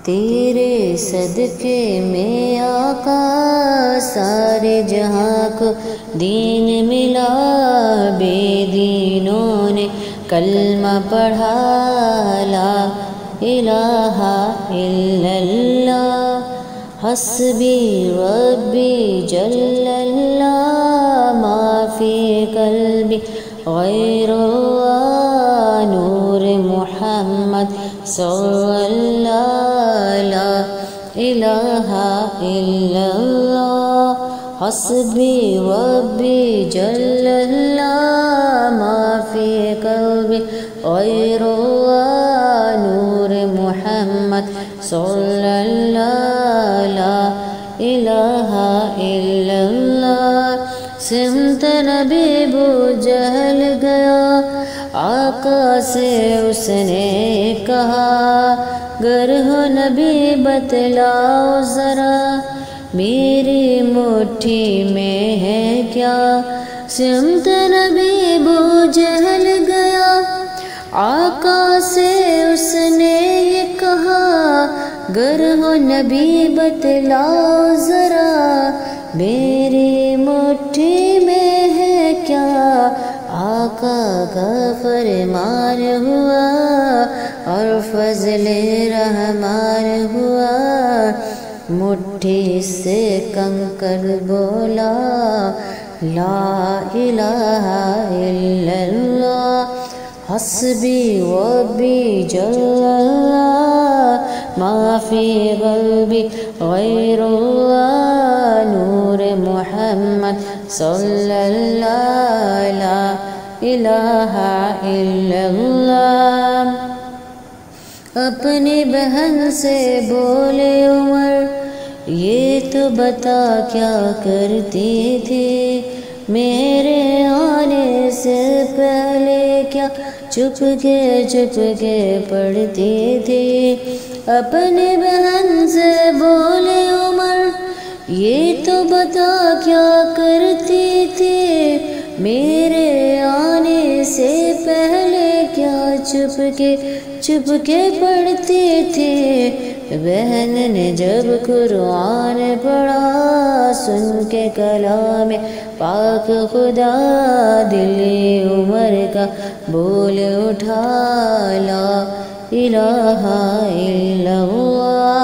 تیرے صدقے میں آقا سارے جہاں کو دین ملا، بے دینوں نے کلمہ پڑھا، لا الہ الا اللہ، حسبی ربی جل اللہ، ما فی قلبی غیر اللہ، نور محمد صلی اللہ، لا الہ الا اللہ، حسبی ربی جل اللہ، ما فی قلبی غیر اللہ، نور محمد صلی اللہ، لا الہ الا اللہ۔ سمت نبی ابو جہل گیا، آقا سے اس نے کہا، گر ہو نبی بتلاؤ ذرا، میری مٹھی میں ہے کیا؟ سمت نبی ابو جہل گیا، آقا سے اس نے یہ کہا، گر ہو نبی بتلاؤ ذرا، میری مٹھی میں ہے کیا؟ آقا کا فرمان ہوا اور فضل رحمان ہوا، مٹھی سے کنکر بولا، لا الہ الا اللہ، حسبی ربی جل اللہ، ما فی قلبی غیر اللہ، نور محمد صلی اللہ، لا الہ الا اللہ۔ اپنی بہن سے بولے عمر، یہ تو بتا کیا کرتی تھی، میرے آنے سے پہلے کیا چپ کے پڑھتی تھی؟ اپنی بہن سے بولے عمر، یہ تو بتا کیا کرتی تھی، میرے آنے سے پہلے کیا چپ کے پڑھتی تھی؟ بہن نے جب قرآن پڑھا، سن کے کلام پاک خدا، دل عمر کا بول اٹھا، لا الہ الا اللہ،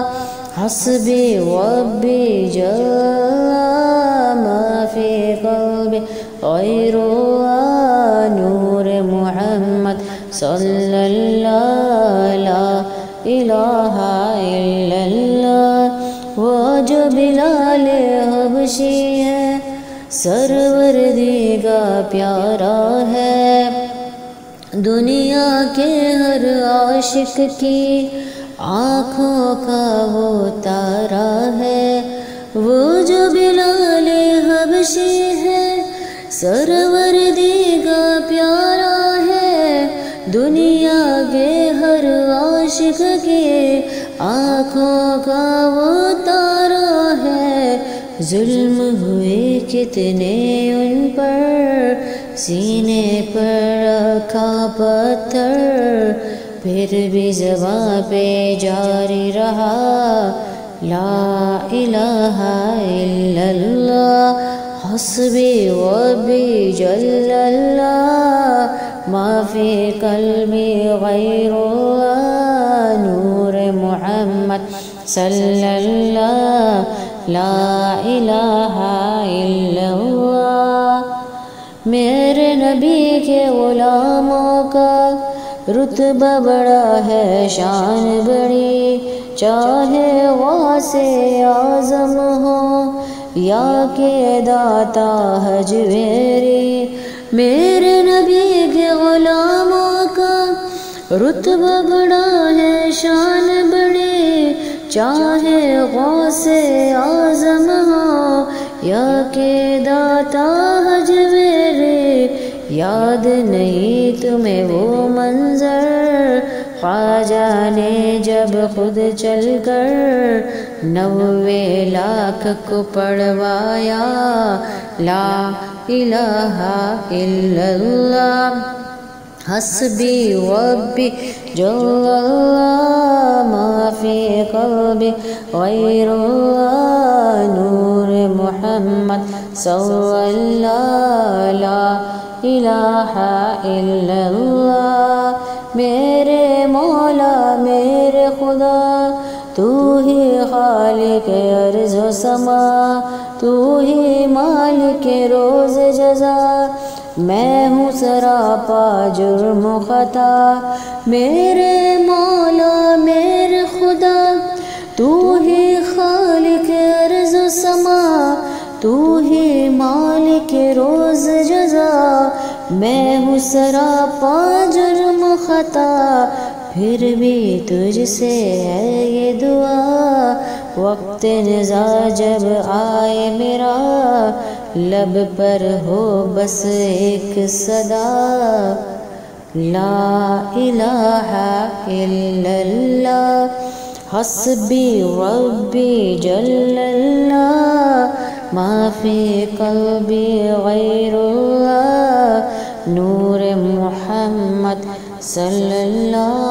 حسبی ربی جل اللہ، ما فی قلبی غیر اللہ، نور محمد صلی اللہ، لا الہ الا اللہ۔ وہ جو بلال حبشی ہے، سروردی کا پیارا ہے، دنیا کے ہر عاشق کی آنکھوں کا وہ تارا ہے۔ وہ جو بلال حبشی ہے، سروردی کا پیارا ہے، دنیا کے ہر عاشق کی آنکھوں کا وہ تارا ہے۔ ظلم ہوئے کتنے ان پر، سینے پر رکھا پتھر، پھر بھی زباں پہ جاری رہا، لا الہ الا اللہ، حسبی ربی جل اللہ، ما فی قلبی غیر اللہ، نور محمد صلی اللہ، لا الہ الا اللہ۔ میرے نبی کے غلاموں کا رتبہ بڑا ہے، شان بڑی، چاہے غوث اعظم ہو یا کہ داتا حجویری۔ میرے نبی کے غلاموں کا رتبہ بڑا ہے، شان بڑی، چاہے غوث اعظم ہو یا کہ داتا حجویری۔ یاد نہیں تمہیں وہ منظر، خواجہ نے جب خود چل کر 90 لاکھ کو پڑھوایا، لا الہ الا اللہ، حسبی ربی جل اللہ، ما فی قلبی غیر اللہ نور محمد صلی اللہ لا الہ الا اللہ میرے مولا میرے خدا تو ہی خالق ارض و سما تو ہی مالک روز جزا میں ہوں سراپا جرم و خطا میرے مولا میرے خدا تو ہی خالق ارض و سما تو ہی مالک روز جزا میں ہوں سراپا جرم و خطا پھر بھی تجھ سے ہے یہ دعا وقت نزا جب آئے میرا لب پر ہو بس ایک صدا لا الہ الا اللہ حسبی ربی جل اللہ ما فی قلبی غیر اللہ نور محمد صلی اللہ